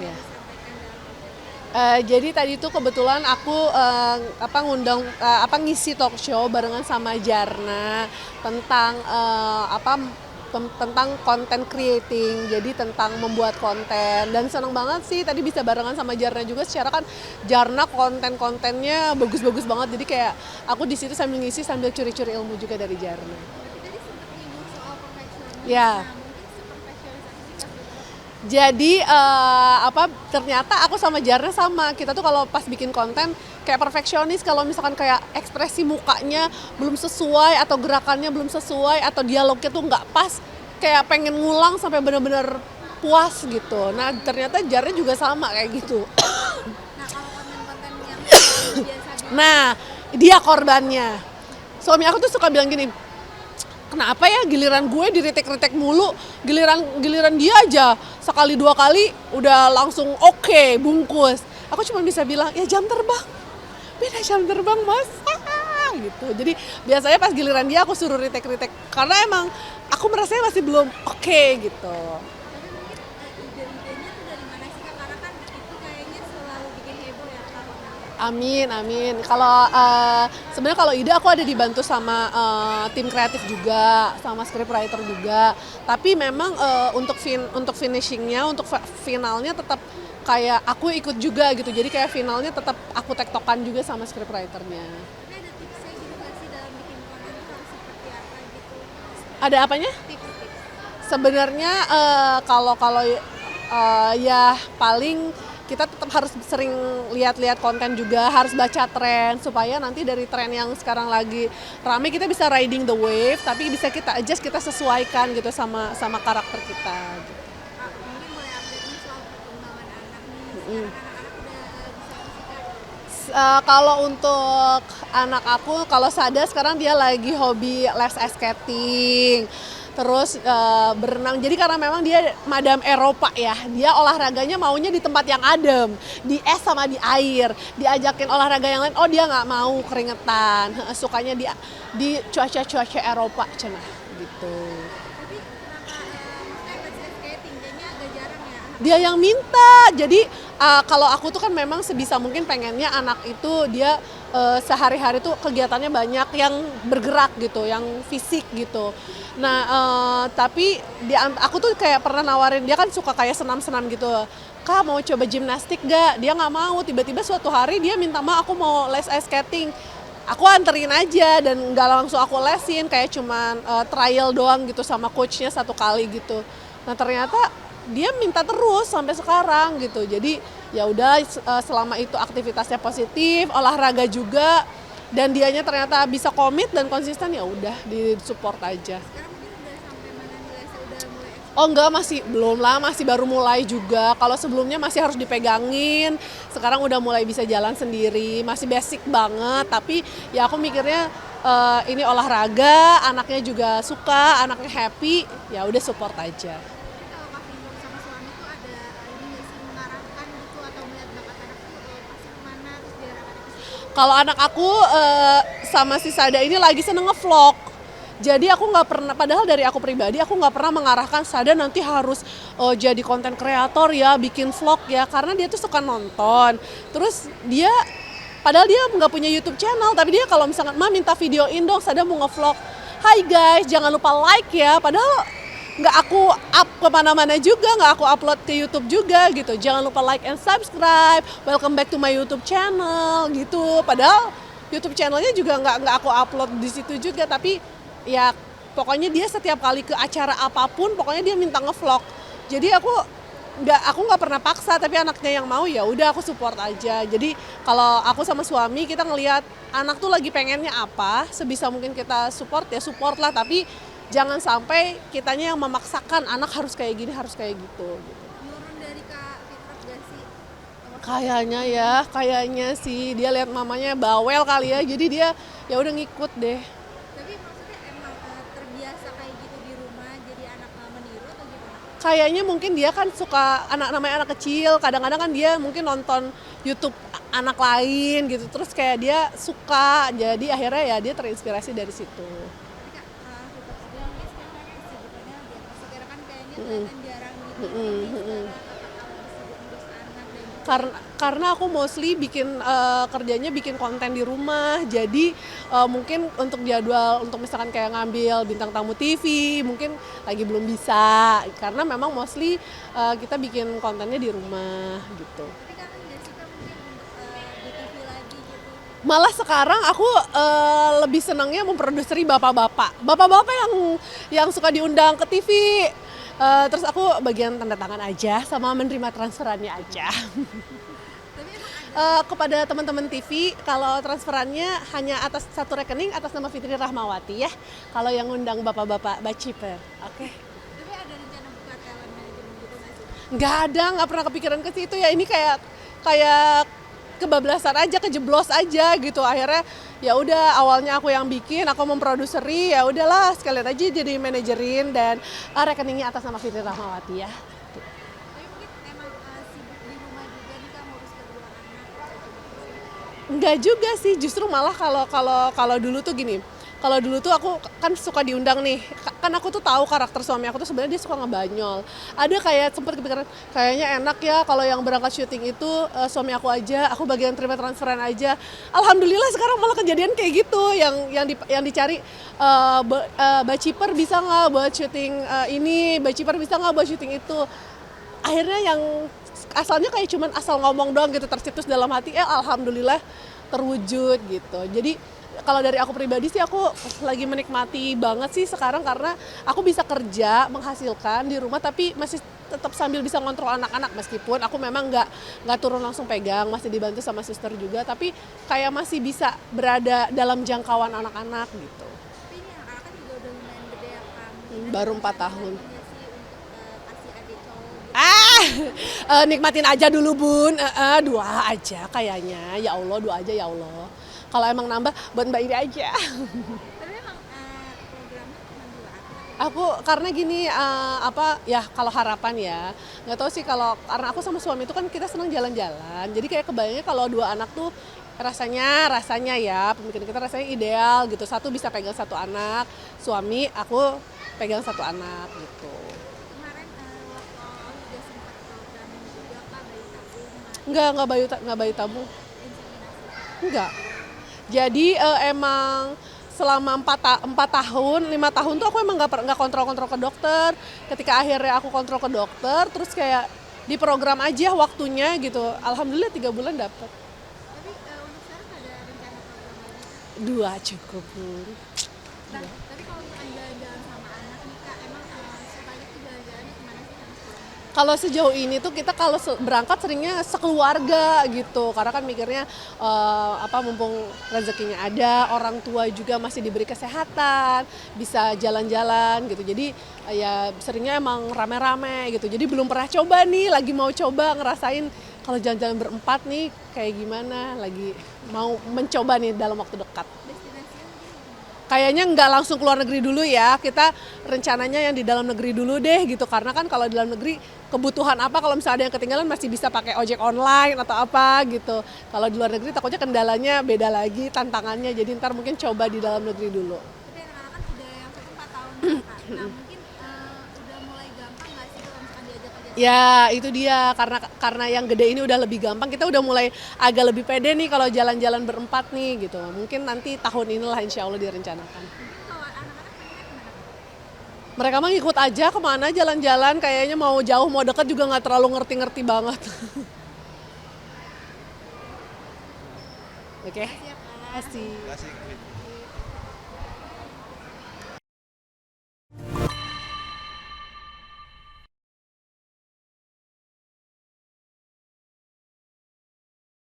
Ya. disampaikan dalam podcast? Jadi tadi tuh kebetulan aku ngundang ngisi talk show barengan sama Jarna tentang tentang content creating, jadi tentang membuat konten, dan seneng banget sih tadi bisa barengan sama Jarna juga. Secara kan Jarna kontennya bagus-bagus banget, jadi kayak aku di situ sambil ngisi sambil curi-curi ilmu juga dari Jarna. Tapi tadi sempat nyinggung soal perfeksionis. Ya. Nah, mungkin seperfeksionis apa sih Kak sebenarnya? Jadi ternyata aku sama Jarna sama. Kita tuh kalau pas bikin konten kayak perfeksionis, kalau misalkan kayak ekspresi mukanya belum sesuai atau gerakannya belum sesuai atau dialognya tuh nggak pas, kayak pengen ngulang sampai bener-bener puas gitu. Nah, ternyata Jarna juga sama kayak gitu. Nah, kalau konten-konten yang selalu biasa bikin, Nah, dia korbannya. Suami aku tuh suka bilang gini, kenapa ya giliran gue diritek-ritek mulu, giliran dia aja sekali dua kali udah langsung oke, bungkus. Aku cuma bisa bilang, ya jam terbang, beda jam terbang mas, gitu. Jadi biasanya pas giliran dia aku suruh ritek-ritek, karena emang aku merasanya masih belum oke gitu. tapi mungkin ide-idenya tuh dari mana sih Kak? Karena kan itu kayaknya selalu bikin heboh ya Kak kontennya. Amin, amin. Kalau sebenarnya kalau ide aku ada dibantu sama tim kreatif juga, sama scriptwriter juga. Tapi memang untuk finishingnya, untuk finalnya tetap kayak aku ikut juga gitu. Jadi kayak finalnya tetap aku tektokan juga sama scriptwriternya. Tapi ada tipsnya gitu nggak sih dalam bikin konten tuh harus seperti apa gitu? Ada apanya? Tips-tips. Sebenarnya kalau kalau ya paling kita tetap harus sering lihat-lihat konten juga, harus baca tren supaya nanti dari tren yang sekarang lagi rame kita bisa riding the wave, tapi bisa kita adjust, kita sesuaikan gitu sama karakter kita. Gitu. Mungkin boleh update nih soal perkembangan anak nih. Sekarang anak-anak udah bisa apa sih Kak? Kalau untuk anak aku, kalau Sada sekarang dia lagi hobi les ice skating, terus berenang. Jadi karena memang dia madam Eropa ya, dia olahraganya maunya di tempat yang adem, di es sama di air. Diajakin olahraga yang lain, oh dia nggak mau, keringetan. Sukanya di cuaca-cuaca Eropa cenah gitu. Tapi kenapa maksudnya let's ice skating kayaknya agak jarang ya anak. Dia yang minta. Jadi kalau aku tuh kan memang sebisa mungkin pengennya anak itu dia sehari-hari tuh kegiatannya banyak yang bergerak gitu, yang fisik gitu. Nah, tapi aku tuh kayak pernah nawarin, dia kan suka kayak senam-senam gitu. Kak mau coba gimnastik gak? Dia nggak mau. Tiba-tiba suatu hari dia minta aku mau les ice skating. Aku anterin aja dan nggak langsung aku lesin, kayak cuman trial doang gitu sama coachnya satu kali gitu. Nah ternyata dia minta terus sampai sekarang gitu. Jadi ya udah selama itu aktivitasnya positif, olahraga juga, dan dianya ternyata bisa komit dan konsisten, ya udah disupport aja. Sekarang mungkin udah sampai mana nih lesnya udah mulai Oh enggak, masih belum lah, masih baru mulai juga. Kalau sebelumnya masih harus dipegangin, sekarang udah mulai bisa jalan sendiri. Masih basic banget, tapi ya aku mikirnya ini olahraga, anaknya juga suka, anaknya happy, ya udah support aja. tapi kalau Kak Vino sama suami tuh ada ini nggak sih mengarahkan gitu atau melihat bakat anak tuh pasti kemana terus diarahkannya ke situ. Kalau anak aku sama si Sada ini lagi seneng ngevlog. Jadi aku nggak pernah, padahal dari aku pribadi aku nggak pernah mengarahkan Sada nanti harus jadi konten kreator ya, bikin vlog ya, karena dia tuh suka nonton. Terus dia, padahal dia nggak punya YouTube channel, tapi dia kalau misalkan Ma minta videoin dong, Sada mau ngevlog. Hai guys, jangan lupa like ya. Padahal nggak aku up kemana-mana juga, nggak aku upload ke YouTube juga gitu. Jangan lupa like and subscribe. Welcome back to my YouTube channel gitu. Padahal YouTube channelnya juga nggak aku upload di situ juga, tapi ya pokoknya dia setiap kali ke acara apapun, pokoknya dia minta ngevlog. Jadi aku nggak pernah paksa, tapi anaknya yang mau ya udah aku support aja. Jadi kalau aku sama suami kita ngelihat anak tuh lagi pengennya apa, sebisa mungkin kita support ya support lah, tapi jangan sampai kitanya yang memaksakan anak harus kayak gini, harus kayak gitu. Nurun dari Kak Fitrop gak sih? Kayaknya sih dia lihat mamanya bawel kali ya, jadi dia ya udah ngikut deh. Tapi maksudnya emang terbiasa kayak gitu di rumah jadi anak meniru atau gimana? Kayaknya mungkin dia kan suka namanya anak kecil, kadang-kadang kan dia mungkin nonton YouTube anak lain gitu, terus kayak dia suka, jadi akhirnya ya dia terinspirasi dari situ. Tapi Kak Fitrop sendiri mungkin sekarang kesibukannya lagi apa sih? Karena kan kayaknya kelihatan jarang di TV sekarang apakah lagi sibuk ngurus Karena aku mostly kerjanya bikin konten di rumah, jadi mungkin untuk jadwal untuk misalkan kayak ngambil bintang tamu TV mungkin lagi belum bisa, karena memang mostly kita bikin kontennya di rumah gitu. Tapi kangen nggak sih Kak mungkin untuk di TV lagi gitu? Malah sekarang aku lebih senangnya memproduseri bapak-bapak yang suka diundang ke TV. Terus aku bagian tanda tangan aja sama menerima transferannya aja. Tapi emang Kepada teman-teman TV, kalau transferannya hanya atas satu rekening atas nama Fitri Rahmawati ya. Kalau yang undang bapak-bapak baciper, oke? tapi ada rencana buka talent management gitu nggak sih? Nggak pernah kepikiran ke situ ya. Ini kayak kebablasan aja, kejeblos aja gitu. Akhirnya ya udah, awalnya aku yang bikin, aku memproduseri, ya udahlah sekalian aja jadi manajerin dan rekeningnya atas nama Fitri Rahmawati ya. Tapi mungkin emang sibuk di rumah juga nih Kak ngurus kedua anak. Enggak juga sih, justru malah kalau dulu tuh gini. Kalau dulu tuh aku kan suka diundang nih, kan aku tuh tahu karakter suami aku tuh sebenarnya dia suka ngebanyol. Ada kayak sempat kepikiran, kayaknya enak ya kalau yang berangkat syuting itu suami aku aja, aku bagian terima transferan aja. Alhamdulillah sekarang malah kejadian kayak gitu, yang dicari baciper bisa nggak buat syuting ini, baciper bisa nggak buat syuting itu. Akhirnya yang asalnya kayak cuman asal ngomong doang gitu, tercetus dalam hati, alhamdulillah terwujud gitu. Jadi kalau dari aku pribadi sih, aku lagi menikmati banget sih sekarang karena aku bisa kerja menghasilkan di rumah tapi masih tetap sambil bisa ngontrol anak-anak, meskipun aku memang nggak turun langsung pegang, masih dibantu sama suster juga, tapi kayak masih bisa berada dalam jangkauan anak-anak gitu. Tapi ini anak-anak kan juga udah lumayan gede ya Kak. Mungkin Baru ada 4 rencana tahun. lagi nggak sih untuk kasih adik cowok gitu? Nikmatin aja dulu bun, dua aja kayaknya, ya Allah, dua aja ya Allah. Kalau emang nambah buat Mbak Iri aja. Tapi emang programnya cuma 2 anak. Aku karena gini, ya kalau harapan ya, nggak tahu sih, kalau karena aku sama suami itu kan kita senang jalan-jalan, jadi kayak kebayangnya kalau 2 anak tuh rasanya ya, pemikiran kita rasanya ideal gitu, satu bisa pegang 1 anak, suami aku pegang 1 anak gitu. Kemarin waktu awal juga sempat programin juga Kak bayi tabung, Nggak bayi tabung, inseminasi. enggak. Jadi emang selama 4 tahun, 5 tahun tuh aku emang nggak kontrol ke dokter. Ketika akhirnya aku kontrol ke dokter, terus kayak diprogram aja waktunya gitu. Alhamdulillah 3 bulan dapet. Tapi untuk sekarang ada rencana program lagi? 2 cukup Bun. Nah, tapi kalau misalkan jalan-jalan sama anak nih Kak, emang sukanya tuh jalan-jalannya kemana sih sama suami? Kalau sejauh ini tuh kita kalau berangkat seringnya sekeluarga gitu, karena kan mikirnya mumpung rezekinya ada, orang tua juga masih diberi kesehatan, bisa jalan-jalan gitu. Jadi ya seringnya emang rame-rame gitu. Jadi belum pernah coba nih, lagi mau coba ngerasain kalau jalan-jalan berempat nih kayak gimana, lagi mau mencoba nih dalam waktu dekat. Destinasinya mungkin Kayaknya nggak langsung keluar negeri dulu ya, kita rencananya yang di dalam negeri dulu deh gitu, karena kan kalau di dalam negeri kebutuhan apa, kalau misalnya ada yang ketinggalan masih bisa pakai ojek online atau apa gitu. Kalau di luar negeri takutnya kendalanya beda lagi, tantangannya, jadi ntar mungkin coba di dalam negeri dulu. tapi anak-anak kan udah yang satu 4 tahun nih Kak. Nah, mungkin udah mulai gampang nggak sih kalau misalkan diajak kerja sama? Ya itu dia, karena yang gede ini udah lebih gampang, kita udah mulai agak lebih pede nih kalau jalan-jalan berempat nih gitu. Mungkin nanti tahun inilah insya Allah direncanakan. Mungkin kalau anak-anak pengennya kemana Kak? Mereka mah ngikut aja kemana jalan-jalan, kayaknya mau jauh mau dekat juga nggak terlalu ngerti-ngerti banget. Oke, Siap Kak. kasih. Terima kasih.